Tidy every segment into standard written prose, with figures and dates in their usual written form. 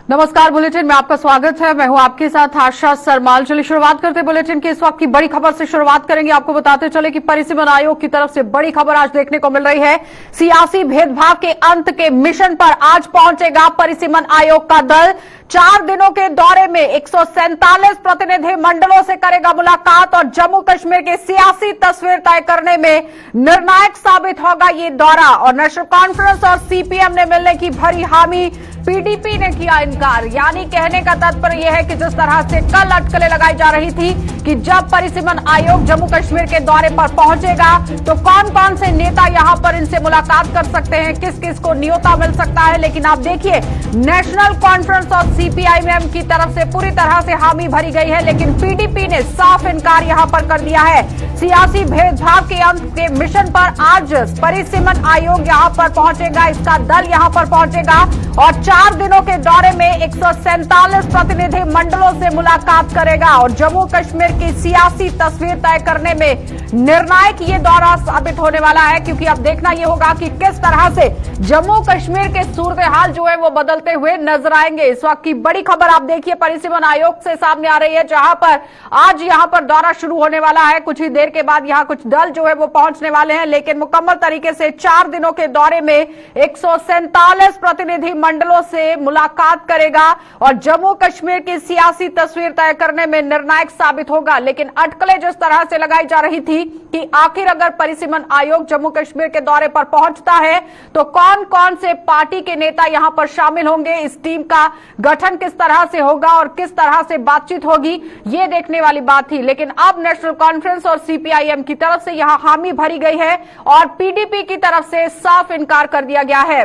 नमस्कार, बुलेटिन में आपका स्वागत है। मैं हूं आपके साथ आशा सरमाल। चलिए शुरुआत करते बुलेटिन की इस वक्त की बड़ी खबर से शुरुआत करेंगे। आपको बताते चले कि परिसीमन आयोग की तरफ से बड़ी खबर आज देखने को मिल रही है। सियासी भेदभाव के अंत के मिशन पर आज पहुंचेगा परिसीमन आयोग का दल। 4 दिनों के दौरे में 147 प्रतिनिधि मंडलों से करेगा मुलाकात और जम्मू कश्मीर की सियासी तस्वीर तय करने में निर्णायक साबित होगा ये दौरा। और नेशनल कॉन्फ्रेंस और सीपीएम ने मिलने की भरी हामी, पीडीपी ने किया इनकार। यानी कहने का तात्पर्य यह है कि जिस तरह से कल अटकलें लगाई जा रही थी कि जब परिसीमन आयोग जम्मू कश्मीर के दौरे पर पहुंचेगा तो कौन कौन से नेता यहां पर इनसे मुलाकात कर सकते हैं, किस किस को न्योता मिल सकता है। लेकिन आप देखिए, नेशनल कॉन्फ्रेंस और सीपीआईएम की तरफ से पूरी तरह से हामी भरी गई है, लेकिन पीडीपी ने साफ इनकार यहां पर कर दिया है। सियासी भेदभाव के अंत के मिशन पर आज परिसीमन आयोग यहां पर पहुंचेगा, इसका दल यहां पर पहुंचेगा और 4 दिनों के दौरे में 147 प्रतिनिधि मंडलों से मुलाकात करेगा और जम्मू कश्मीर की सियासी तस्वीर तय करने में निर्णायक ये दौरा साबित होने वाला है। क्योंकि अब देखना ये होगा कि किस तरह से जम्मू कश्मीर के सूरत हाल जो है वो बदलते हुए नजर आएंगे। इस वक्त की बड़ी खबर आप देखिए परिसीमन आयोग से सामने आ रही है, जहां पर आज यहां पर दौरा शुरू होने वाला है। कुछ ही देर के बाद यहां कुछ दल जो है वो पहुंचने वाले हैं, लेकिन मुकम्मल तरीके से 4 दिनों के दौरे में 147 प्रतिनिधि मंडलों से मुलाकात करेगा और जम्मू कश्मीर की सियासी तस्वीर तय करने में निर्णायक साबित होगा। लेकिन अटकलें जिस तरह से लगाई जा रही थी कि आखिर अगर परिसीमन आयोग जम्मू कश्मीर के दौरे पर पहुंचता है तो कौन कौन से पार्टी के नेता यहां पर शामिल होंगे, इस टीम का गठन किस तरह से होगा और किस तरह से बातचीत होगी, ये देखने वाली बात थी। लेकिन अब नेशनल कॉन्फ्रेंस और सीपीआईएम की तरफ से यहां हामी भरी गई है और पीडीपी की तरफ से साफ इनकार कर दिया गया है।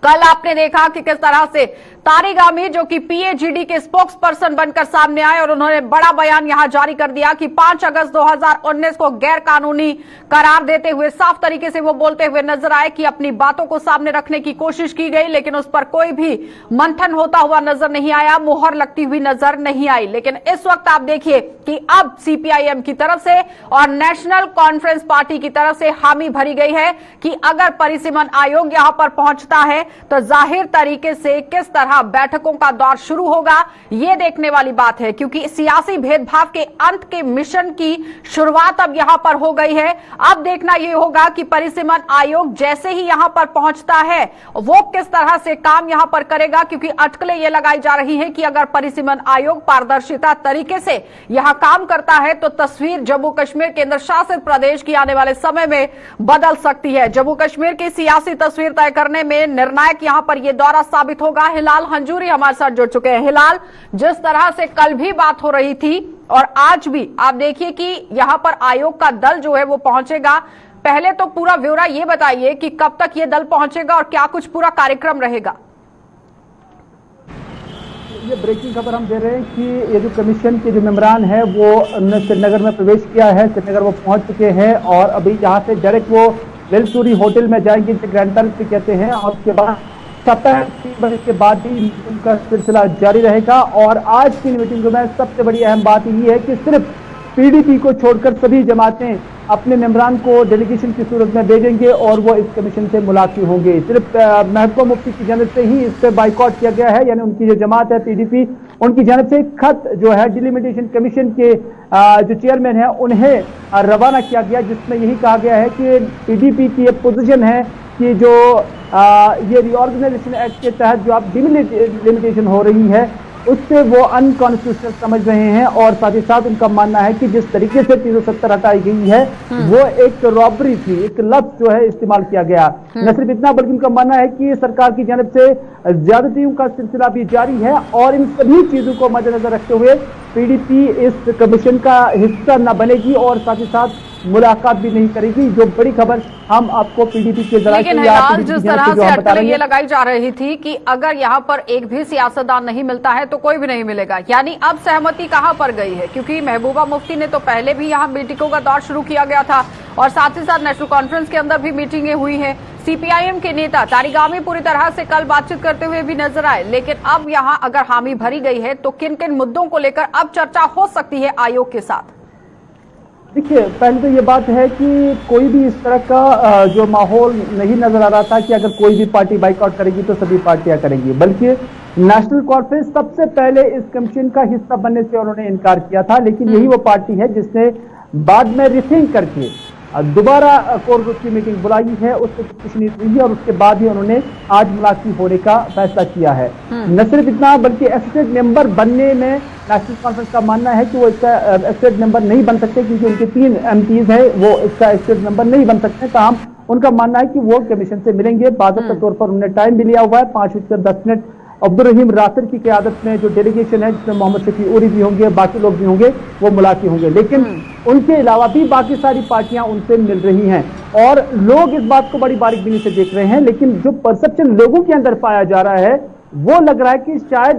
कल आपने देखा कि किस तरह से तारिक आमिर जो कि पीएजीडी के स्पोक्स पर्सन बनकर सामने आए और उन्होंने बड़ा बयान यहां जारी कर दिया कि 5 अगस्त 2019 को गैर कानूनी करार देते हुए साफ तरीके से वो बोलते हुए नजर आए कि अपनी बातों को सामने रखने की कोशिश की गई, लेकिन उस पर कोई भी मंथन होता हुआ नजर नहीं आया, मुहर लगती हुई नजर नहीं आई। लेकिन इस वक्त आप देखिए कि अब सीपीआईएम की तरफ से और नेशनल कॉन्फ्रेंस पार्टी की तरफ से हामी भरी गई है कि अगर परिसीमन आयोग यहां पर पहुंचता है तो जाहिर तरीके से किस तरह बैठकों का दौर शुरू होगा, यह देखने वाली बात है। क्योंकि सियासी भेदभाव के अंत के मिशन की शुरुआत अब यहां पर हो गई है। अब देखना यह होगा कि परिसीमन आयोग जैसे ही यहां पर पहुंचता है वो किस तरह से काम यहां पर करेगा। क्योंकि अटकलें यह लगाई जा रही है कि अगर परिसीमन आयोग पारदर्शिता तरीके से यहां काम करता है तो तस्वीर जम्मू कश्मीर केंद्र शासित प्रदेश की आने वाले समय में बदल सकती है। जम्मू कश्मीर की सियासी तस्वीर तय करने में निर्णायक यहां पर यह दौरा साबित होगा। हिलाल हंजूरी हमारे साथ जुड़ चुके हैं। हिलाल, जिस तरह से कल भी बात हो रही थी और आज भी आप देखिए कि यहां पर आयोग का दल जो है वो पहुंचेगा, पहले तो पूरा ब्यौरा ये बताइए कि कब तक ये दल पहुंचेगा और क्या कुछ पूरा कार्यक्रम रहेगा। ये ब्रेकिंग खबर हम दे रहे हैं कि ये जो कमीशन के जो मेंबरान है वो श्रीनगर में प्रवेश किया है, श्रीनगर वो पहुंच चुके हैं और अभी यहाँ से डायरेक्ट वो वेलसूरी होटल में जाएंगे, ग्रैंड पैलेस कहते हैं, और उसके बाद 3 बजे के बाद भी मीटिंग का सिलसिला जारी रहेगा। और आज की मीटिंग में सबसे बड़ी अहम बात ये है कि सिर्फ पीडीपी को छोड़कर सभी जमातें अपने मेंबरान को डेलीगेशन की सूरत में भेजेंगे और वो इस कमीशन से मुलाकात होंगे। सिर्फ महबूबा मुफ्ती की जानब से ही इस पर बाइकआउट किया गया है, यानी उनकी जो जमात है पीडीपी, उनकी जानब से खत जो है डिलिमिटेशन कमीशन के जो चेयरमैन है उन्हें रवाना किया गया, जिसमें यही कहा गया है कि पीडीपी की एक पोजीशन है कि जो ये रिऑर्गेनाइजेशन एक्ट के तहत जो आप डिलिमिटेशन हो रही है उससे वो अनकॉन्स्टिट्यूशनल समझ रहे हैं। और साथ ही साथ उनका मानना है कि जिस तरीके से 370 हटाई गई है वो एक रॉबरी थी, एक लफ्ज जो है इस्तेमाल किया गया। न सिर्फ इतना बल्कि उनका मानना है कि सरकार की जानब से ज्यादतियों का सिलसिला भी जारी है और इन सभी चीजों को मद्देनजर रखते हुए पीडीपी इस कमीशन का हिस्सा न बनेगी और साथ ही साथ मुलाकात भी नहीं करेगी। जो बड़ी खबर हम आपको पीडीपी के जरिए जिस तरह से अटकलें ये लगाई जा रही थी कि अगर यहाँ पर एक भी सियासतदान नहीं मिलता है तो कोई भी नहीं मिलेगा, यानी अब सहमति कहां पर गई है। क्योंकि महबूबा मुफ्ती ने तो पहले भी यहाँ मीटिंगों का दौर शुरू किया गया था और साथ ही साथ नेशनल कॉन्फ्रेंस के अंदर भी मीटिंगें हुई हैं। सीपीआईएम के नेता तारिक आमिर पूरी तरह से कल बातचीत करते हुए भी नजर आए। लेकिन अब यहाँ अगर हामी भरी गई है तो किन किन मुद्दों को लेकर अब चर्चा हो सकती है आयोग के साथ? देखिए, पहले तो ये बात है कि कोई भी इस तरह का जो माहौल नहीं नजर आ रहा था कि अगर कोई भी पार्टी बाइकआउट करेगी तो सभी पार्टियां करेंगी, बल्कि नेशनल कॉन्फ्रेंस सबसे पहले इस कमीशन का हिस्सा बनने से उन्होंने इनकार किया था। लेकिन यही वो पार्टी है जिसने बाद में रिथिंक करके दोबारा कोर ग्रुप की मीटिंग बुलाई है, उससे कुछ नहीं हुई है और उसके बाद ही उन्होंने आज मुलाकात होने का फैसला किया है। न सिर्फ इतना बल्कि एसोसिएट मेंबर बनने में नेशनल कॉन्फ्रेंस का मानना है कि वो इसका एसोसिएट मेंबर नहीं बन सकते, क्योंकि उनके 3 MPs है, वो इसका एसोसिएट मेंबर नहीं बन सकते। ताहम उनका मानना है कि वो कमीशन से मिलेंगे। बाकायदा तौर पर उन्होंने टाइम भी लिया हुआ है, 5:10 अब्दुल रहीम रासिर की क़यादत में जो डेलीगेशन है, जिसमें मोहम्मद शफी उरी भी होंगे, बाकी लोग भी होंगे, वो मुलाकात होंगे। लेकिन उनके अलावा भी बाकी सारी पार्टियां उनसे मिल रही हैं और लोग इस बात को बड़ी बारीकबीनी से देख रहे हैं। लेकिन जो परसेप्शन लोगों के अंदर पाया जा रहा है वो लग रहा है कि शायद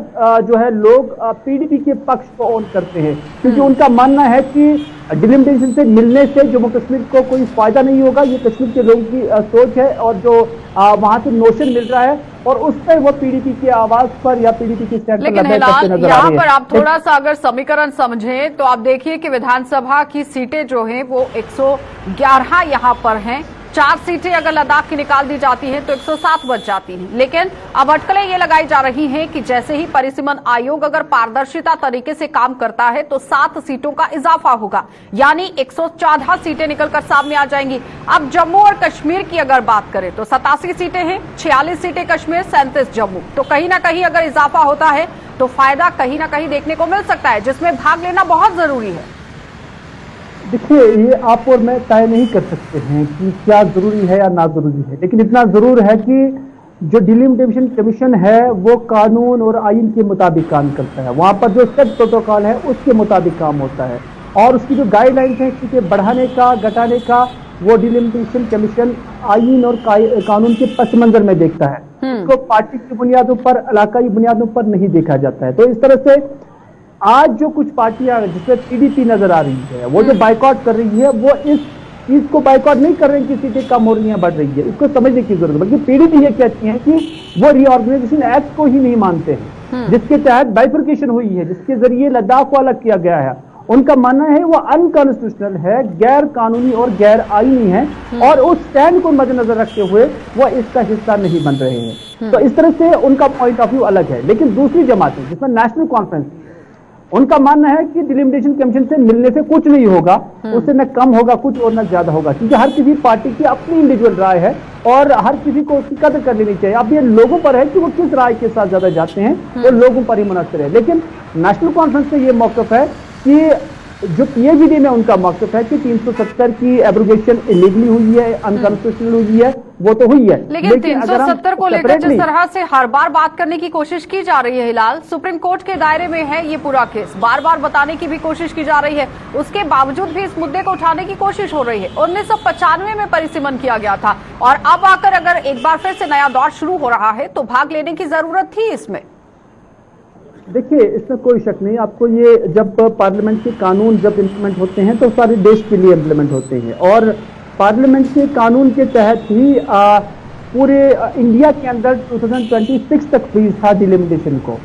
जो है लोग PDP के पक्ष को ऑन करते हैं, क्योंकि उनका मानना है कि डिलिमिटेशन से मिलने से जम्मू कश्मीर को कोई फायदा नहीं होगा। ये कश्मीर के लोगों की सोच है और जो वहां से नोशन मिल रहा है और उस पर वो PDP की आवाज पर या PDP के स्टैंड पर लेकिन लबैक करते नजर आ यहाँ रहे हैं। पर आप थोड़ा सा अगर समीकरण समझें तो आप देखिए कि विधानसभा की सीटें जो हैं वो 111 यहाँ पर हैं। 4 सीटें अगर लद्दाख की निकाल दी जाती हैं तो 107 बच जाती हैं। लेकिन अब अटकलें ये लगाई जा रही हैं कि जैसे ही परिसीमन आयोग अगर पारदर्शिता तरीके से काम करता है तो 7 सीटों का इजाफा होगा, यानी 114 सीटें निकलकर सामने आ जाएंगी। अब जम्मू और कश्मीर की अगर बात करें तो 87 सीटें हैं, 46 सीटें कश्मीर, 37 जम्मू। तो कहीं ना कहीं अगर इजाफा होता है तो फायदा कहीं ना कहीं देखने को मिल सकता है, जिसमें भाग लेना बहुत जरूरी है। देखिए, ये आप और मैं तय नहीं कर सकते हैं कि क्या जरूरी है या ना जरूरी है, लेकिन इतना जरूर है कि जो डिलिमिटेशन कमीशन है वो कानून और आइन के मुताबिक काम करता है। वहां पर जो सेट प्रोटोकॉल है उसके मुताबिक काम होता है और उसकी जो गाइडलाइंस है सीटें बढ़ाने का घटाने का वो डिलिमिटेशन कमीशन आइन और कानून के पस मंजर में देखता है। उसको पार्टी की बुनियादों पर, इलाकाई बुनियादों पर नहीं देखा जाता है। तो इस तरह से आज जो कुछ पार्टियां जिसमें PDP नजर आ रही है, वो जो बाइकआउट कर रही है, वो इस चीज को बाइकआउट नहीं कर रही कि सीटें कम हो रही हैं, बढ़ रही है, इसको समझने की जरूरत है। बल्कि PDP ये कहती है कि वो रीऑर्गेनाइजेशन एक्ट को ही नहीं मानते हैं, जिसके तहत बाइफर्केशन हुई है, जिसके जरिए लद्दाख को अलग किया गया है। उनका मानना है वो अनकॉन्स्टिट्यूशनल है, गैर कानूनी और गैर आईनी है और उस स्टैंड को मद्देनजर रखते हुए वो इसका हिस्सा नहीं बन रहे हैं। तो इस तरह से उनका पॉइंट ऑफ व्यू अलग है। लेकिन दूसरी जमातें जिसमें नेशनल कॉन्फ्रेंस, उनका मानना है कि डिलिमिटेशन कमीशन से मिलने से कुछ नहीं होगा, उससे न कम होगा कुछ और न ज्यादा होगा, क्योंकि हर किसी पार्टी की अपनी इंडिविजुअल राय है और हर किसी को उसकी कदर कर लेनी चाहिए। अब ये लोगों पर है कि वो किस राय के साथ ज्यादा जाते हैं, वो लोगों पर ही मुनहसर है। लेकिन नेशनल कॉन्फ्रेंस से ये मौकफ है कि जो PAVD में उनका मौकफ है कि 370 की एब्रोगेशन इलीगली हुई है, अनकॉन्स्टिट्यूशनल हुई है, वो तो हुई है। लेकिन 370 को लेकर जिस तरह से हर बार बात करने की कोशिश की जा रही है हिलाल, सुप्रीम कोर्ट के दायरे में है ये पूरा केस, बार बार बताने की भी कोशिश की जा रही है, उसके बावजूद भी इस मुद्दे को उठाने की कोशिश हो रही है। 1995 में परिसीमन किया गया था और अब आकर अगर एक बार फिर से नया दौर शुरू हो रहा है तो भाग लेने की जरूरत थी इसमें। देखिए, इसमें कोई शक नहीं। आपको ये जब पार्लियामेंट के कानून जब इम्प्लीमेंट होते हैं तो सारे देश के लिए इम्प्लीमेंट होते हैं और पार्लियामेंट के कानून के तहत ही पूरे इंडिया के अंदर 2026 तक फ्रीज था डिलिमिटेशन को।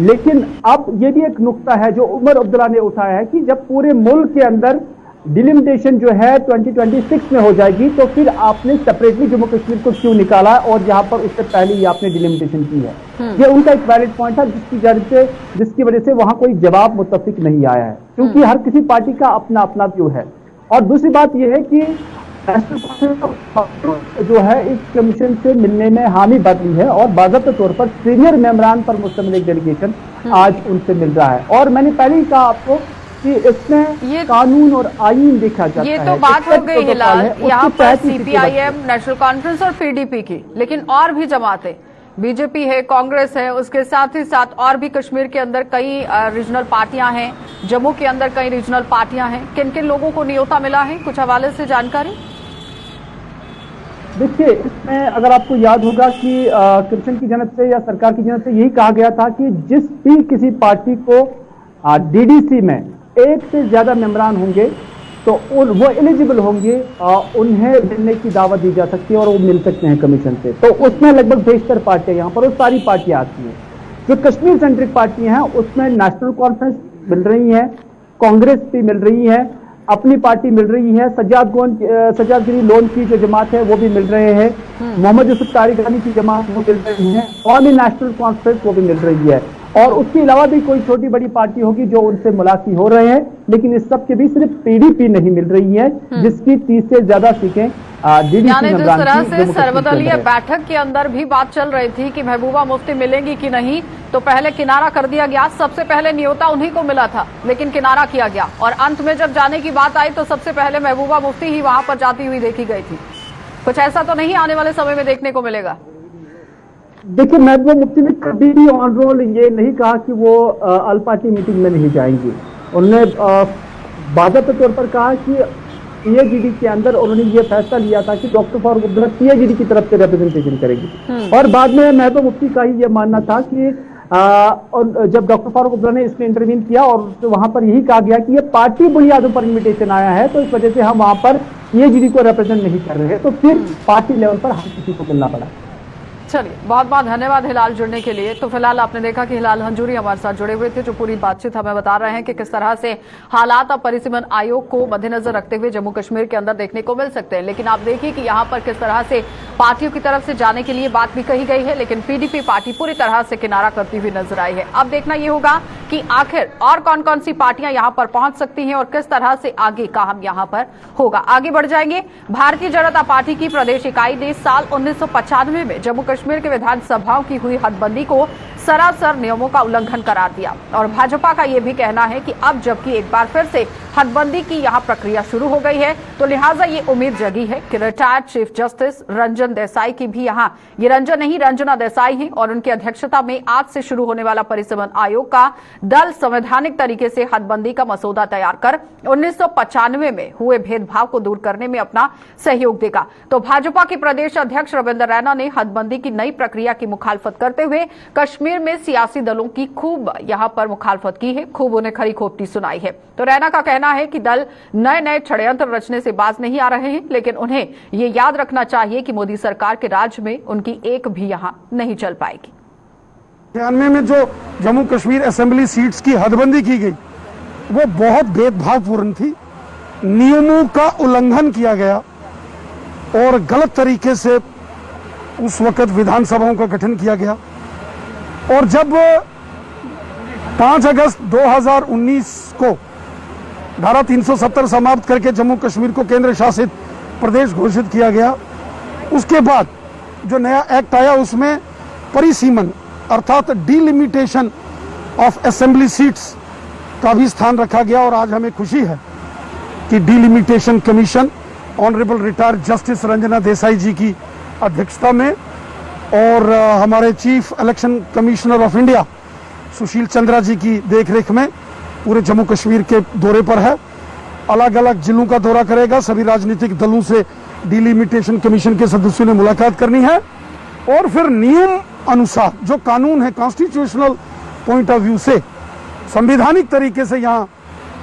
लेकिन अब ये भी एक नुक्ता है जो उमर अब्दुल्ला ने उठाया है कि जब पूरे मुल्क के अंदर डिलिमिटेशन जो है 2026 में हो जाएगी तो फिर आपने सेपरेटली जम्मू कश्मीर को क्यों निकाला और जहां पर उससे पहले ही आपने डिलिमिटेशन की है। ये उनका एक वैलिड पॉइंट था जिसकी वजह से वहां कोई जवाब मुत्तफिक नहीं आया है, क्योंकि हर किसी पार्टी का अपना अपना व्यू है। और दूसरी बात यह है कि जो है इस कमीशन से मिलने में हामी बदली है और बाज़ाब्ता तौर पर सीनियर मेंबरान पर मुश्तमिल एक डेलीगेशन आज उनसे मिल रहा है। और मैंने पहले ही कहा आपको कि इसमें कानून और आईन देखा जाता है। ये तो बात हो गई हिलाल यहाँ पर CPIM, नेशनल कॉन्फ्रेंस और PDP की, लेकिन और भी जमातें, BJP है, कांग्रेस है, उसके साथ ही साथ और भी कश्मीर के अंदर कई रीजनल पार्टियां हैं, जम्मू के अंदर कई रीजनल पार्टियां हैं। किन किन लोगों को न्योता मिला है, कुछ हवाले से जानकारी? देखिए, इसमें अगर आपको याद होगा कि कमीशन की जनत से या सरकार की जनत से यही कहा गया था कि जिस भी किसी पार्टी को DDC में एक से ज्यादा मेंबरान होंगे तो वो एलिजिबल होंगे, उन्हें मिलने की दावत दी जा सकती है और वो मिल सकते हैं कमीशन से। तो उसमें लगभग 63 पार्टियां यहाँ पर वो सारी पार्टियां आती हैं। जो कश्मीर सेंट्रिक पार्टियां हैं उसमें नेशनल कॉन्फ्रेंस मिल रही है, कांग्रेस भी मिल रही है, अपनी पार्टी मिल रही है, सज्जादगिरी लोन की जो जमात है वो भी मिल रहे हैं, मोहम्मद यूसुफ तारिगानी की जमात वो मिल रही है, कौमी नेशनल कॉन्फ्रेंस वो भी मिल रही है, और उसके अलावा भी कोई छोटी बड़ी पार्टी होगी जो उनसे मुलाकी हो रहे हैं। लेकिन इस सब के बीच सिर्फ पीडीपी नहीं मिल रही है, जिसकी 30 से ज्यादा सीटें यानी जिस तरह से सर्वदलीय बैठक के अंदर भी बात चल रही थी कि महबूबा मुफ्ती मिलेंगी कि नहीं, तो पहले किनारा कर दिया गया। सबसे पहले न्योता उन्हीं को मिला था, लेकिन किनारा किया गया, और अंत में जब जाने की बात आई तो सबसे पहले महबूबा मुफ्ती ही वहां पर जाती हुई देखी गई थी। कुछ ऐसा तो नहीं आने वाले समय में देखने को मिलेगा? देखिए, महबूबा मुफ्ती ने कभी भी ऑन रोल ये नहीं कहा कि वो अल पार्टी मीटिंग में नहीं जाएंगी। उन्होंने बाकायदा तौर पर कहा कि पीएजीडी के अंदर उन्होंने ये फैसला लिया था कि डॉक्टर फारूक अब्दुल्ला पीएजीडी की तरफ से रिप्रेजेंटेशन करेगी, और बाद में महबूबा मुफ्ती का ही ये मानना था कि और जब डॉक्टर फारूक अब्दुल्ला ने इसमें इंटरवीन किया और वहां पर यही कहा गया कि ये पार्टी बुनियादों पर इन्विटेशन आया है, तो इस वजह से हम वहां पर पीएजीडी को रिप्रेजेंट नहीं कर रहे हैं, तो फिर पार्टी लेवल पर हर किसी को मिलना पड़ा। चलिए, बहुत बहुत धन्यवाद हिलाल जुड़ने के लिए। तो फिलहाल आपने देखा कि हिलाल हंजूरी हमारे साथ जुड़े हुए थे, जो पूरी बातचीत हमें बता रहे हैं कि किस तरह से हालात अब परिसीमन आयोग को मद्देनजर रखते हुए जम्मू कश्मीर के अंदर देखने को मिल सकते हैं। लेकिन आप देखिए कि यहाँ पर किस तरह से पार्टियों की तरफ से जाने के लिए बात भी कही गई है, लेकिन पीडीपी पार्टी पूरी तरह से किनारा करती हुई नजर आई है। अब देखना यह होगा कि आखिर और कौन कौन सी पार्टियां यहाँ पर पहुंच सकती हैं और किस तरह से आगे का हम यहाँ पर होगा। आगे बढ़ जाएंगे। भारतीय जनता पार्टी की प्रदेश इकाई ने साल 1995 में जम्मू कश्मीर के विधानसभाओं की हुई हदबंदी को सरासर नियमों का उल्लंघन करार दिया, और भाजपा का यह भी कहना है कि अब जबकि एक बार फिर से हदबंदी की यहां प्रक्रिया शुरू हो गई है, तो लिहाजा ये उम्मीद जगी है कि retired chief justice Ranjan Desai की भी यहां, ये रंजन नहीं रंजना देसाई हैं, और उनकी अध्यक्षता में आज से शुरू होने वाला परिसीमन आयोग का दल संवैधानिक तरीके से हदबंदी का मसौदा तैयार कर 1995 में हुए भेदभाव को दूर करने में अपना सहयोग देगा। तो भाजपा के प्रदेश अध्यक्ष रविंद्र रैना ने हदबंदी की नई प्रक्रिया की मुखालफत करते हुए कश्मीर में सियासी दलों की खूब यहां पर मुखालफत की है, खूब उन्हें खरी खोपटी सुनाई है। तो रैना का कहना है कि दल नए नए षड्यंत्र रचने से बाज नहीं आ रहे हैं, लेकिन उन्हें ये याद रखना चाहिए कि मोदी सरकार के राज में उनकी एक भी यहां नहीं चल पाएगी। 96 में जो जम्मू कश्मीर असेंबली सीट्स की हदबंदी की गई वो बहुत भेदभावपूर्ण थी, नियमों का उल्लंघन किया गया और गलत तरीके से उस वक्त विधानसभाओं का गठन किया गया। और जब 5 अगस्त 2019 को धारा 370 समाप्त करके जम्मू कश्मीर को केंद्र शासित प्रदेश घोषित किया गया, उसके बाद जो नया एक्ट आया उसमें परिसीमन अर्थात डिलिमिटेशन ऑफ असेंबली सीट्स का भी स्थान रखा गया। और आज हमें खुशी है कि delimitation commission honourable retired justice Ranjana Desai ji की अध्यक्षता में और हमारे chief election commissioner of India Sushil Chandra ji की देखरेख में पूरे जम्मू कश्मीर के दौरे पर है। अलग अलग जिलों का दौरा करेगा, सभी राजनीतिक दलों से डिलिमिटेशन कमीशन के सदस्यों ने मुलाकात करनी है और फिर नियम अनुसार जो कानून है कॉन्स्टिट्यूशनल पॉइंट ऑफ व्यू से संवैधानिक तरीके से यहाँ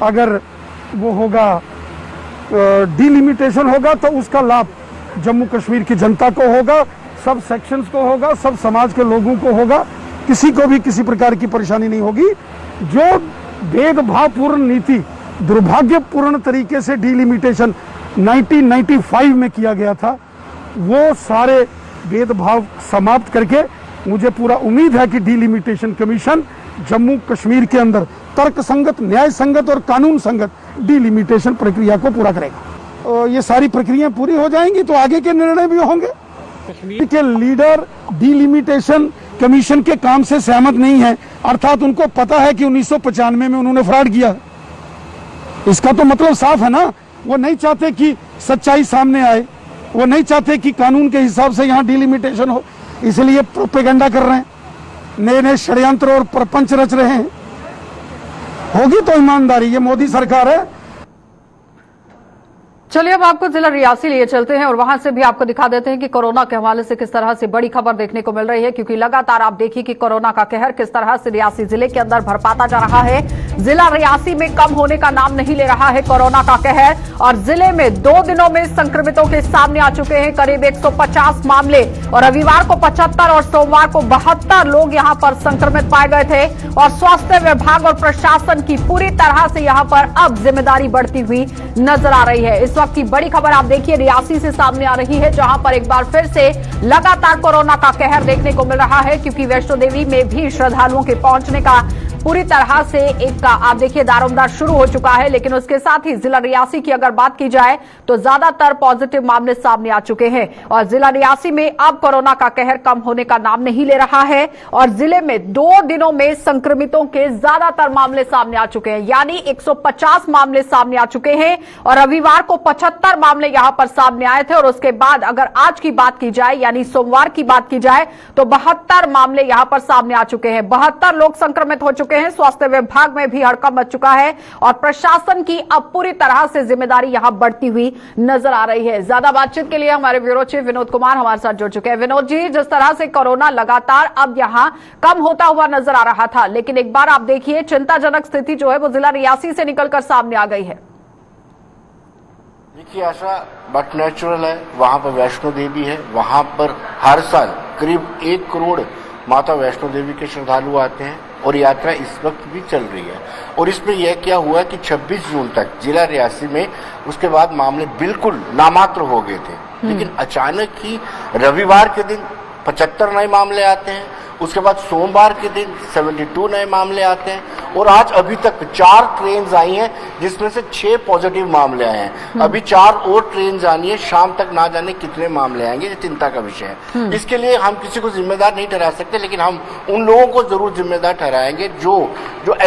अगर वो होगा डिलिमिटेशन होगा तो उसका लाभ जम्मू कश्मीर की जनता को होगा, सब सेक्शंस को होगा, सब समाज के लोगों को होगा, किसी को भी किसी प्रकार की परेशानी नहीं होगी। जो भेदभावपूर्ण नीति दुर्भाग्यपूर्ण तरीके से डिलिमिटेशन 1995 में किया गया था, वो सारे भेदभाव समाप्त करके मुझे पूरा उम्मीद है कि डिलिमिटेशन कमीशन जम्मू कश्मीर के अंदर तर्क संगत, न्याय संगत और कानून संगत डिलिमिटेशन प्रक्रिया को पूरा करेगा। ये सारी प्रक्रियाएं पूरी हो जाएंगी तो आगे के निर्णय भी होंगे। कश्मीर के लीडर डिलिमिटेशन कमीशन के काम से सहमत नहीं है, अर्थात उनको पता है कि 1995 में उन्होंने फ्रॉड किया। इसका तो मतलब साफ है ना, वो नहीं चाहते कि सच्चाई सामने आए, वो नहीं चाहते कि कानून के हिसाब से यहाँ डिलिमिटेशन हो, इसलिए प्रोपेगेंडा कर रहे हैं, नए नए षड्यंत्र और प्रपंच रच रहे हैं। होगी तो ईमानदारी, ये मोदी सरकार है। चलिए अब आपको जिला रियासी लिए चलते हैं और वहां से भी आपको दिखा देते हैं कि कोरोना के हवाले से किस तरह से बड़ी खबर देखने को मिल रही है, क्योंकि लगातार आप देखिए कि कोरोना का कहर किस तरह से रियासी जिले के अंदर भरपाता जा रहा है। जिला रियासी में कम होने का नाम नहीं ले रहा है कोरोना का कहर और जिले में 2 दिनों में संक्रमितों के सामने आ चुके हैं करीब 150 मामले और रविवार को 75 और सोमवार को 72 लोग यहां पर संक्रमित पाए गए थे और स्वास्थ्य विभाग और प्रशासन की पूरी तरह से यहां पर अब जिम्मेदारी बढ़ती हुई नजर आ रही है। इस वक्त की बड़ी खबर आप देखिए रियासी से सामने आ रही है, जहां पर एक बार फिर से लगातार कोरोना का कहर देखने को मिल रहा है, क्योंकि वैष्णो देवी में भी श्रद्धालुओं के पहुंचने का पूरी तरह से एक आप देखिए दारोमदार शुरू हो चुका है। लेकिन उसके साथ ही जिला रियासी की अगर बात की जाए तो ज्यादातर पॉजिटिव मामले सामने आ चुके हैं और जिला रियासी में अब कोरोना का कहर कम होने का नाम नहीं ले रहा है और जिले में 2 दिनों में संक्रमितों के ज्यादातर मामले सामने आ चुके हैं, यानी 150 मामले सामने आ चुके हैं और रविवार को 75 मामले यहां पर सामने आए थे और उसके बाद अगर आज की बात की जाए यानी सोमवार की बात की जाए तो 72 मामले यहां पर सामने आ चुके हैं। 72 लोग संक्रमित हो चुके हैं। स्वास्थ्य विभाग में भी हड़कंप मच चुका है और प्रशासन की अब पूरी तरह से जिम्मेदारी यहां बढ़ती हुई नजर आ रही है। ज्यादा बातचीत के लिए हमारे ब्यूरो चीफ विनोद कुमार हमारे साथ जुड़ चुके हैं। विनोद जी, जिस तरह से कोरोना लगातार अब यहां कम होता हुआ नजर आ रहा था, लेकिन एक बार आप देखिए चिंताजनक स्थिति जो है वो जिला रियासी से निकलकर सामने आ गई है। देखिए ऐसा बट नेचुरल है, वहां पर वैष्णो देवी है, वहां पर हर साल करीब 1 करोड़ माता वैष्णो देवी के श्रद्धालु आते हैं और यात्रा इस वक्त भी चल रही है। और इसमें यह क्या हुआ कि 26 जून तक जिला रियासी में उसके बाद मामले बिल्कुल नामात्र हो गए थे, लेकिन अचानक ही रविवार के दिन 75 नए मामले आते हैं, उसके बाद सोमवार के दिन 72 नए मामले आते हैं और आज अभी तक 4 ट्रेन आई हैं जिसमें से 6 पॉजिटिव मामले आए हैं। अभी 4 और ट्रेन आनी है, शाम तक ना जाने कितने मामले आएंगे, ये चिंता का विषय है। इसके लिए हम किसी को जिम्मेदार नहीं ठहरा सकते, लेकिन हम उन लोगों को जरूर जिम्मेदार ठहराएंगे जो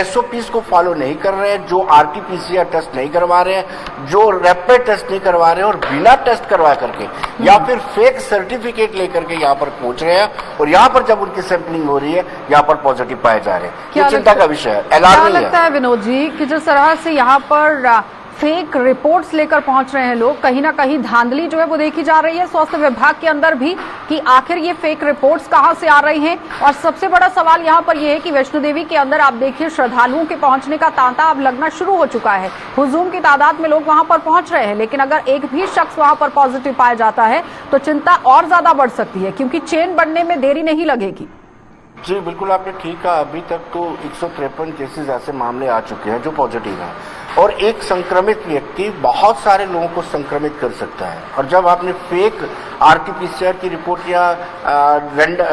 SOPs को फॉलो नहीं कर रहे हैं, जो RT-PCR टेस्ट नहीं करवा रहे हैं, जो रैपिड टेस्ट नहीं करवा रहे हैं और बिना टेस्ट करवा करके या फिर फेक सर्टिफिकेट लेकर के यहाँ पर पहुंच रहे हैं और यहाँ पर जब उनकी सैंपलिंग हो रही है यहाँ पर पॉजिटिव पाए जा रहे हैं। ये चिंता का विषय है। क्या लगता है विनोद जी कि जिस तरह से यहाँ पर फेक रिपोर्ट्स लेकर पहुंच रहे हैं लोग, कहीं ना कहीं धांधली जो है वो देखी जा रही है स्वास्थ्य विभाग के अंदर भी कि आखिर ये फेक रिपोर्ट्स कहां से आ रही हैं? और सबसे बड़ा सवाल यहां पर यह है कि वैष्णो देवी के अंदर आप देखिए श्रद्धालुओं के पहुंचने का तांता अब लगना शुरू हो चुका है। हुजूम की तादाद में लोग वहां पर पहुंच रहे हैं, लेकिन अगर एक भी शख्स वहां पर पॉजिटिव पाया जाता है तो चिंता और ज्यादा बढ़ सकती है, क्योंकि चेन बनने में देरी नहीं लगेगी। जी बिल्कुल, आपने ठीक कहा। अभी तक तो 153 केसेस ऐसे मामले आ चुके हैं जो पॉजिटिव हैं और एक संक्रमित व्यक्ति बहुत सारे लोगों को संक्रमित कर सकता है। और जब आपने फेक RT-PCR की रिपोर्ट या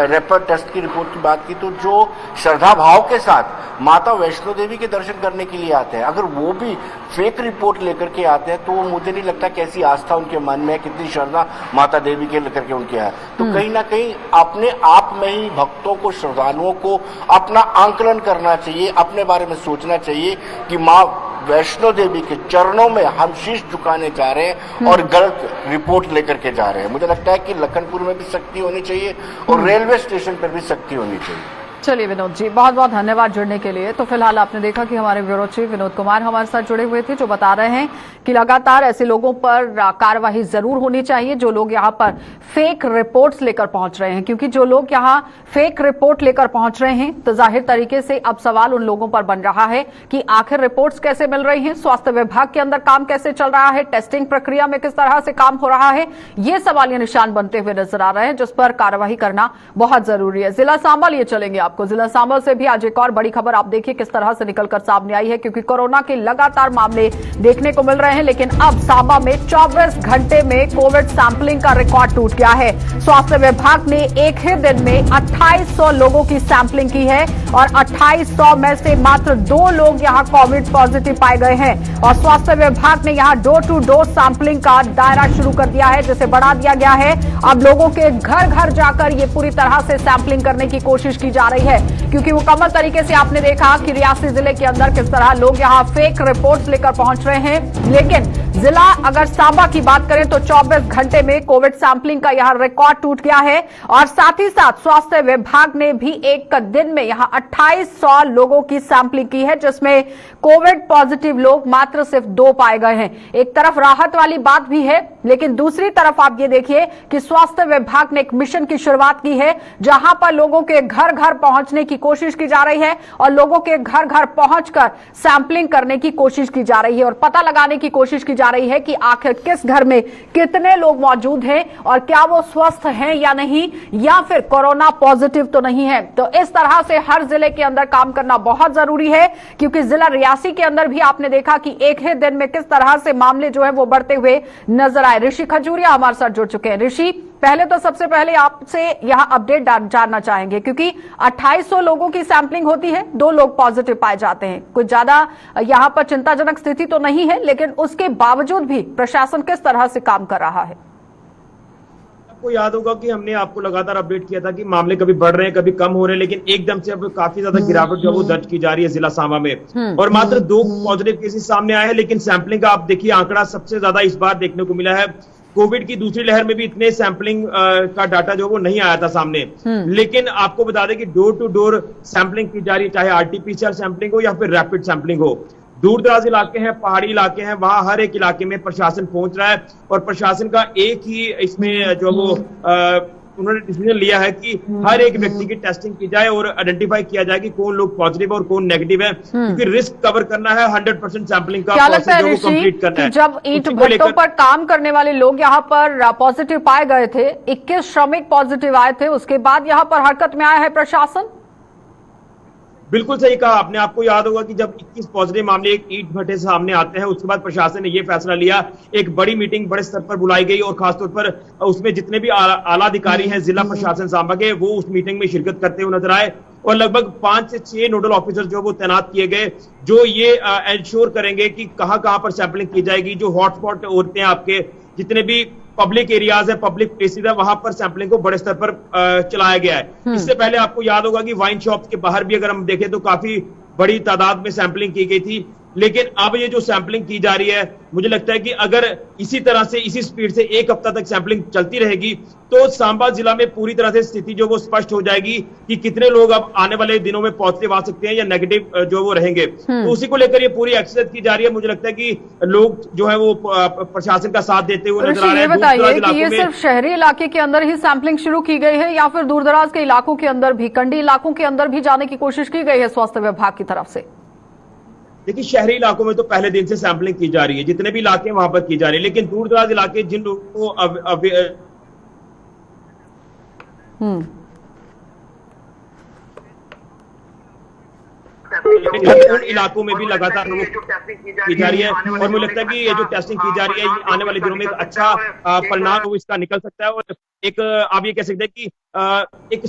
रैपिड टेस्ट की रिपोर्ट की बात की, तो जो श्रद्धा भाव के साथ माता वैष्णो देवी के दर्शन करने के लिए आते हैं, अगर वो भी फेक रिपोर्ट लेकर के आते हैं तो मुझे नहीं लगता कैसी आस्था उनके मन में है, कितनी श्रद्धा माता देवी के लेकर के उनके है। तो कहीं ना कहीं अपने आप में ही भक्तों को, श्रद्धालुओं को अपना आंकलन करना चाहिए, अपने बारे में सोचना चाहिए कि माँ वैष्णो देवी के चरणों में हम शीश झुकाने जा रहे हैं और गलत रिपोर्ट लेकर के जा रहे हैं। मुझे लगता है कि लखनपुर में भी सख्ती होनी चाहिए और रेलवे स्टेशन पर भी सख्ती होनी चाहिए। चलिए विनोद जी, बहुत बहुत धन्यवाद जुड़ने के लिए। तो फिलहाल आपने देखा कि हमारे ब्यूरो चीफ विनोद कुमार हमारे साथ जुड़े हुए थे, जो बता रहे हैं कि लगातार ऐसे लोगों पर कार्रवाई जरूर होनी चाहिए जो लोग यहां पर फेक रिपोर्ट्स लेकर पहुंच रहे हैं, क्योंकि जो लोग यहां फेक रिपोर्ट लेकर पहुंच रहे हैं तो जाहिर तरीके से अब सवाल उन लोगों पर बन रहा है कि आखिर रिपोर्ट्स कैसे मिल रही हैं, स्वास्थ्य विभाग के अंदर काम कैसे चल रहा है, टेस्टिंग प्रक्रिया में किस तरह से काम हो रहा है। ये सवालिया निशान बनते हुए नजर आ रहे हैं, जिस पर कार्रवाई करना बहुत जरूरी है। जिला सांबा लिए चलेंगे आपको। जिला सांबा से भी आज एक और बड़ी खबर आप देखिए किस तरह से निकलकर सामने आई है, क्योंकि कोरोना के लगातार मामले देखने को मिल रहे हैं, लेकिन अब सांबा में 24 घंटे में कोविड सैंपलिंग का रिकॉर्ड टूट गया है। स्वास्थ्य विभाग ने एक ही दिन में 2800 लोगों की सैंपलिंग की है और 2800 में से मात्र 2 लोग यहां कोविड पॉजिटिव पाए गए हैं और स्वास्थ्य विभाग ने यहां डोर टू डोर सैंपलिंग का दायरा शुरू कर दिया है, जिसे बढ़ा दिया गया है। अब लोगों के घर घर जाकर ये पूरी तरह से सैंपलिंग करने की कोशिश की जा रही है, क्योंकि मुकम्मल तरीके से आपने देखा कि रियासी जिले के अंदर किस तरह लोग यहां फेक रिपोर्ट्स लेकर पहुंच रहे हैं, लेकिन जिला अगर सांबा की बात करें तो 24 घंटे में कोविड सैंपलिंग का यहां रिकॉर्ड टूट गया है और साथ ही साथ स्वास्थ्य विभाग ने भी एक दिन में यहां 2800 लोगों की सैंपलिंग की है, जिसमें कोविड पॉजिटिव लोग मात्र सिर्फ 2 पाए गए हैं। एक तरफ राहत वाली बात भी है, लेकिन दूसरी तरफ आप ये देखिए कि स्वास्थ्य विभाग ने एक मिशन की शुरुआत की है, जहां पर लोगों के घर घर पहुंचने की कोशिश की जा रही है और लोगों के घर घर पहुंचकर सैंपलिंग करने की कोशिश की जा रही है और पता लगाने की कोशिश की जा रही है कि आखिर किस घर में कितने लोग मौजूद हैं और क्या वो स्वस्थ हैं या नहीं, या फिर कोरोना पॉजिटिव तो नहीं है। तो इस तरह से हर जिले के अंदर काम करना बहुत जरूरी है, क्योंकि जिला रियासी के अंदर भी आपने देखा कि एक ही दिन में किस तरह से मामले जो है वो बढ़ते हुए नजर आए। ऋषि खजूरिया हमारे साथ जुड़ चुके हैं। ऋषि, पहले तो सबसे पहले आपसे यहां अपडेट जानना चाहेंगे, क्योंकि 2800 लोगों की सैंपलिंग होती है, 2 लोग पॉजिटिव पाए जाते हैं। कुछ ज्यादा यहां पर चिंताजनक स्थिति तो नहीं है, लेकिन उसके बावजूद भी प्रशासन किस तरह से काम कर रहा है? आपको याद होगा कि हमने आपको लगातार अपडेट किया था कि मामले कभी बढ़ रहे हैं, कभी कम हो रहे हैं, लेकिन एकदम से अब काफी ज्यादा गिरावट जो वो दर्ज की जा रही है जिला सांबा में और मात्र 2 पॉजिटिव केसेस सामने आए हैं। लेकिन सैंपलिंग का आप देखिए आंकड़ा सबसे ज्यादा इस बार देखने को मिला है। कोविड की दूसरी लहर में भी इतने सैंपलिंग का डाटा जो वो नहीं आया था सामने, लेकिन आपको बता दें कि डोर टू डोर सैंपलिंग की जा रही है, चाहे आरटीपीसीआर सैंपलिंग हो या फिर रैपिड सैंपलिंग हो। दूर दराज इलाके हैं, पहाड़ी इलाके हैं, वहां हर एक इलाके में प्रशासन पहुंच रहा है और प्रशासन का एक ही इसमें जो वो उन्होंने डिसीजन लिया है कि हर एक व्यक्ति की टेस्टिंग की जाए और आइडेंटिफाई किया जाए कि कौन लोग पॉजिटिव और कौन नेगेटिव है, क्योंकि रिस्क कवर करना है। 100% सैंपलिंग का प्रोसेस जो कंप्लीट करना है। जब ईंट भट्टों पर काम करने वाले लोग यहाँ पर पॉजिटिव पाए गए थे, 21 श्रमिक पॉजिटिव आए थे, उसके बाद यहाँ पर हरकत में आया है प्रशासन। बिल्कुल सही कहा आपने। आपको याद होगा कि जब 21 पॉजिटिव मामले एक ईंट भट्टे सामने आते हैं, उसके बाद प्रशासन ने यह फैसला लिया, एक बड़ी मीटिंग बड़े स्तर पर बुलाई गई और खासतौर पर उसमें जितने भी आला अधिकारी हैं जिला प्रशासन सांबा के, वो उस मीटिंग में शिरकत करते हुए नजर आए और लगभग 5 से 6 नोडल ऑफिसर जो वो तैनात किए गए, जो ये इंश्योर करेंगे कि कहां की सैंपलिंग की जाएगी। जो हॉटस्पॉट होते हैं आपके, जितने भी पब्लिक एरियाज है, पब्लिक प्लेसेस है, वहां पर सैंपलिंग को बड़े स्तर पर चलाया गया है। इससे पहले आपको याद होगा कि वाइन शॉप के बाहर भी अगर हम देखें तो काफी बड़ी तादाद में सैंपलिंग की गई थी। लेकिन अब ये जो सैंपलिंग की जा रही है, मुझे लगता है कि अगर इसी तरह से इसी स्पीड से 1 हफ्ता तक सैंपलिंग चलती रहेगी तो सांबा जिला में पूरी तरह से स्थिति जो वो स्पष्ट हो जाएगी कि कितने लोग अब आने वाले दिनों में पॉजिटिव आ सकते हैं या नेगेटिव जो वो रहेंगे। तो उसी को लेकर ये पूरी एक्सरसाइज की जा रही है। मुझे लगता है कि लोग जो है वो प्रशासन का साथ देते हुए नजर आ रहे हैं। बताइए कि ये सिर्फ शहरी इलाके के अंदर ही सैंपलिंग शुरू की गई है या फिर दूरदराज के इलाकों के अंदर भी, कंडी इलाकों के अंदर भी जाने की कोशिश की गई है स्वास्थ्य विभाग की तरफ से? देखिए, शहरी इलाकों में तो पहले दिन से सैंपलिंग की जा रही है, जितने भी इलाके हैं वहां पर की जा रही है, लेकिन दूर दराज इलाके जिन लोगों को उन इलाकों में भी लगातार की जा रही है और मुझे लगता है कि ये जो टेस्टिंग की जा रही है, ये आने वाले दिनों में एक अच्छा परिणाम इसका निकल सकता है। और एक आप ये कह सकते हैं कि एक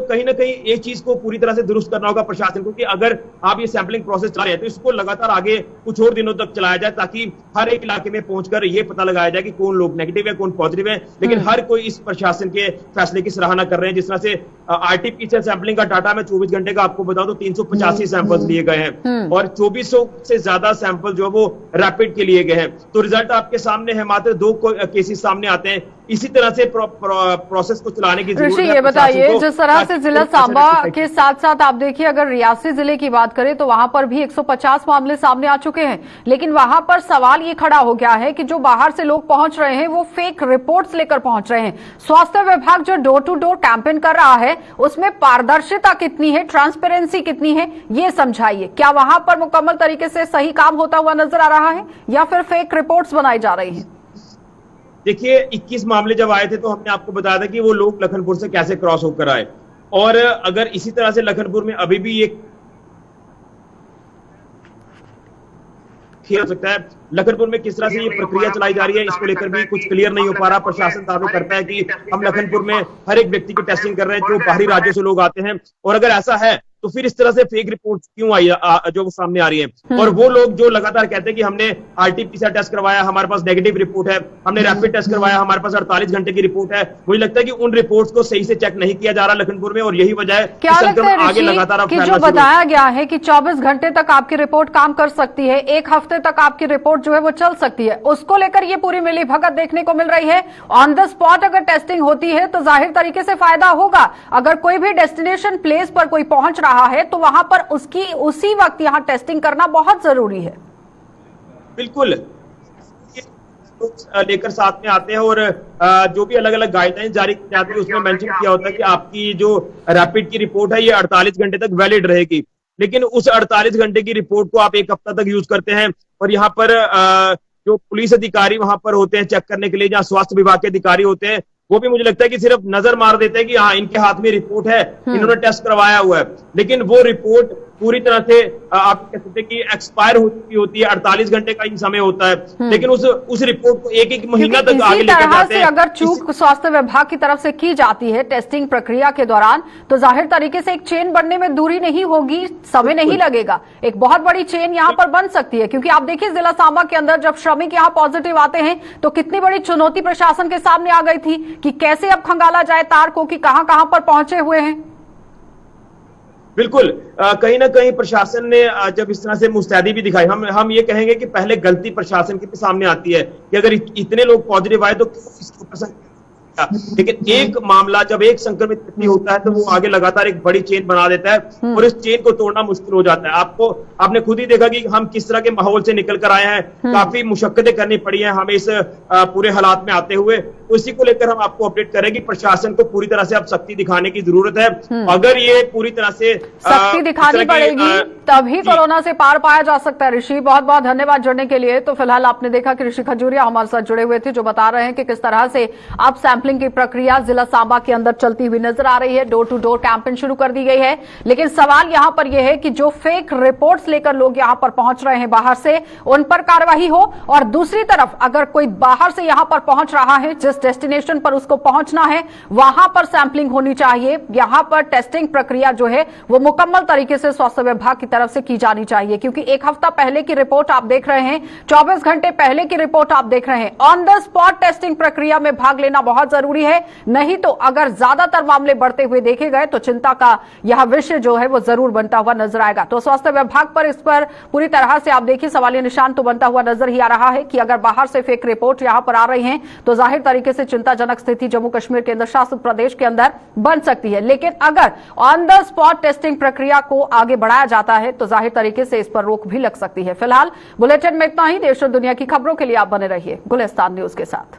कहीं ना कहीं एक चीज को पूरी तरह से दुरुस्त करना होगा प्रशासन को कि अगर आप ये सैंपलिंग प्रोसेस चला रहे हैं तो इसको लगातार आगे कुछ और दिनों तक चलाया जाए, ताकि हर एक इलाके में पहुंचकर ये पता लगाया जाए कि कौन लोग नेगेटिव है, कौन पॉजिटिव है। लेकिन हर कोई इस प्रशासन के फैसले की सराहना कर रहे हैं। जिस तरह से आरटीपीसीआर सैंपलिंग का डाटा मैं 24 घंटे का आपको बताऊं तो 385 सैंपल्स लिए गए हैं और 2400 से ज्यादा सैंपल जो वो रैपिड के लिए गए हैं। तो रिजल्ट आपके सामने है, मात्र 2 केसेस सामने आते हैं। इसी तरह से प्रोसेस को चलाने की जरूरत है। ये बताइए, जिस तरह से जिला सांबा के साथ साथ आप देखिए, अगर रियासी जिले की बात करें तो वहां पर भी 150 मामले सामने आ चुके हैं, लेकिन वहां पर सवाल ये खड़ा हो गया है कि जो बाहर से लोग पहुंच रहे हैं वो फेक रिपोर्ट्स लेकर पहुंच रहे हैं। स्वास्थ्य विभाग जो डोर टू डोर कैंपेन कर रहा है उसमें पारदर्शिता कितनी है, ट्रांसपेरेंसी कितनी है, ये समझाइए। क्या वहां पर मुकम्मल तरीके से सही काम होता हुआ नजर आ रहा है या फिर फेक रिपोर्ट्स बनाई जा रही हैं? देखिए, 21 मामले जब आए थे तो हमने आपको बताया था कि वो लोग लखनपुर से कैसे क्रॉस होकर आए, और अगर इसी तरह से लखनपुर में अभी भी ये हो सकता है, लखनपुर में किस तरह से ये प्रक्रिया चलाई जा रही है इसको लेकर भी कुछ क्लियर नहीं हो पा रहा। प्रशासन दावे करता है कि हम लखनपुर में हर एक व्यक्ति की टेस्टिंग कर रहे हैं जो बाहरी राज्यों से लोग आते हैं, और अगर ऐसा है तो फिर इस तरह से फेक रिपोर्ट क्यों आई जो सामने आ रही है। और वो लोग जो लगातार कहते हैं कि हमने आरटीपीसीआर टेस्ट करवाया, हमारे पास नेगेटिव रिपोर्ट है, हमने रैपिड टेस्ट करवाया, हमारे पास 48 घंटे की रिपोर्ट है, मुझे लगता है कि उन रिपोर्ट्स को सही से चेक नहीं किया जा रहा लखनपुर में, और यही वजह है क्या लगता है आगे लगातार कि जो बताया गया है कि 24 घंटे तक आपकी रिपोर्ट काम कर सकती है, एक हफ्ते तक आपकी रिपोर्ट जो है वो चल सकती है, उसको लेकर ये पूरी मिलीभगत देखने को मिल रही है। ऑन द स्पॉट अगर टेस्टिंग होती है तो जाहिर तरीके से फायदा होगा। अगर कोई भी डेस्टिनेशन प्लेस पर कोई पहुंच रहा है तो वहां पर उसकी उसी वक्त यहां टेस्टिंग करना बहुत जरूरी है। बिल्कुल, लेकर साथ में आते हैं और जो भी अलग अलग गाइडलाइन जारी की जाती है उसमें मेंशन किया होता है कि आपकी जो रैपिड की रिपोर्ट है ये 48 घंटे तक वैलिड रहेगी। लेकिन उस 48 घंटे की रिपोर्ट को आप एक हफ्ता तक यूज करते हैं, और यहाँ पर जो पुलिस अधिकारी वहां पर होते हैं चेक करने के लिए, जहाँ स्वास्थ्य विभाग के अधिकारी होते हैं, वो भी मुझे लगता है कि सिर्फ नजर मार देते हैं कि हाँ इनके हाथ में रिपोर्ट है, इन्होंने टेस्ट करवाया हुआ है, लेकिन वो रिपोर्ट पूरी तरह से आप कह सकते हैं कि एक्सपायर हो चुकी होती है। 48 घंटे का ही समय होता है, लेकिन उस रिपोर्ट को एक महीना तक आगे लेकर जाते हैं। अगर चूक स्वास्थ्य विभाग की तरफ से की जाती है टेस्टिंग प्रक्रिया के दौरान, तो जाहिर तरीके से एक चेन बनने में दूरी नहीं होगी, समय नहीं लगेगा, एक बहुत बड़ी चेन यहां पर बन सकती है। क्योंकि आप देखिए जिला सांबा के अंदर जब श्रमिक यहां पॉजिटिव आते हैं तो कितनी बड़ी चुनौती प्रशासन के सामने आ गई थी कि कैसे अब खंगाला जाए तार को कि कहां कहां पर पहुंचे हुए हैं। बिल्कुल, कहीं ना कहीं प्रशासन ने जब इस तरह से मुस्तैदी भी दिखाई, हम ये कहेंगे कि पहले गलती प्रशासन की भी सामने आती है कि अगर इतने लोग पॉजिटिव आए तो इसके ऊपर, लेकिन एक मामला जब एक संक्रमित व्यक्ति होता है तो वो आगे लगातार एक बड़ी चेन बना देता है और इस चेन को तोड़ना मुश्किल हो जाता है। आपने खुद ही देखा कि हम किस तरह के माहौल से निकल कर आए हैं, काफी मुशक्कतें करनी पड़ी हैं हमें इस पूरे हालात में आते हुए। तो इसी को लेकर हम आपको अपडेट करें कि प्रशासन को पूरी तरह से अब सख्ती दिखाने की जरूरत है। अगर ये पूरी तरह से सख्ती दिखानी पड़ेगी तभी कोरोना से पार पाया जा सकता है। ऋषि, बहुत बहुत धन्यवाद जुड़ने के लिए। तो फिलहाल आपने देखा कि ऋषि खजूरिया हमारे साथ जुड़े हुए थे, जो बता रहे हैं कि किस तरह से अब सैंपलिंग की प्रक्रिया जिला सांबा के अंदर चलती हुई नजर आ रही है। डोर टू डोर कैंपेन शुरू कर दी गई है, लेकिन सवाल यहां पर यह है कि जो फेक रिपोर्ट्स लेकर लोग यहां पर पहुंच रहे हैं बाहर से, उन पर कार्रवाई हो, और दूसरी तरफ अगर कोई बाहर से यहां पर पहुंच रहा है, जिस डेस्टिनेशन पर उसको पहुंचना है वहां पर सैंपलिंग होनी चाहिए। यहां पर टेस्टिंग प्रक्रिया जो है वो मुकम्मल तरीके से स्वास्थ्य विभाग की तरफ से की जानी चाहिए, क्योंकि एक हफ्ता पहले की रिपोर्ट आप देख रहे हैं, 24 घंटे पहले की रिपोर्ट आप देख रहे हैं। ऑन द स्पॉट टेस्टिंग प्रक्रिया में भाग लेना बहुत जरूरी है, नहीं तो अगर ज्यादातर मामले बढ़ते हुए देखे गए तो चिंता का यह विषय जो है वो जरूर बनता हुआ नजर आएगा। तो स्वास्थ्य विभाग पर इस पर पूरी तरह से आप देखिए सवालिया निशान तो बनता हुआ नजर ही आ रहा है कि अगर बाहर से फेक रिपोर्ट यहां पर आ रही हैं तो जाहिर तरीके से चिंताजनक स्थिति जम्मू कश्मीर केंद्र शासित प्रदेश के अंदर बन सकती है। लेकिन अगर ऑन द स्पॉट टेस्टिंग प्रक्रिया को आगे बढ़ाया जाता है तो जाहिर तरीके से इस पर रोक भी लग सकती है। फिलहाल बुलेटिन में इतना ही। देश और दुनिया की खबरों के लिए आप बने रहिए गुलिस्तान न्यूज के साथ।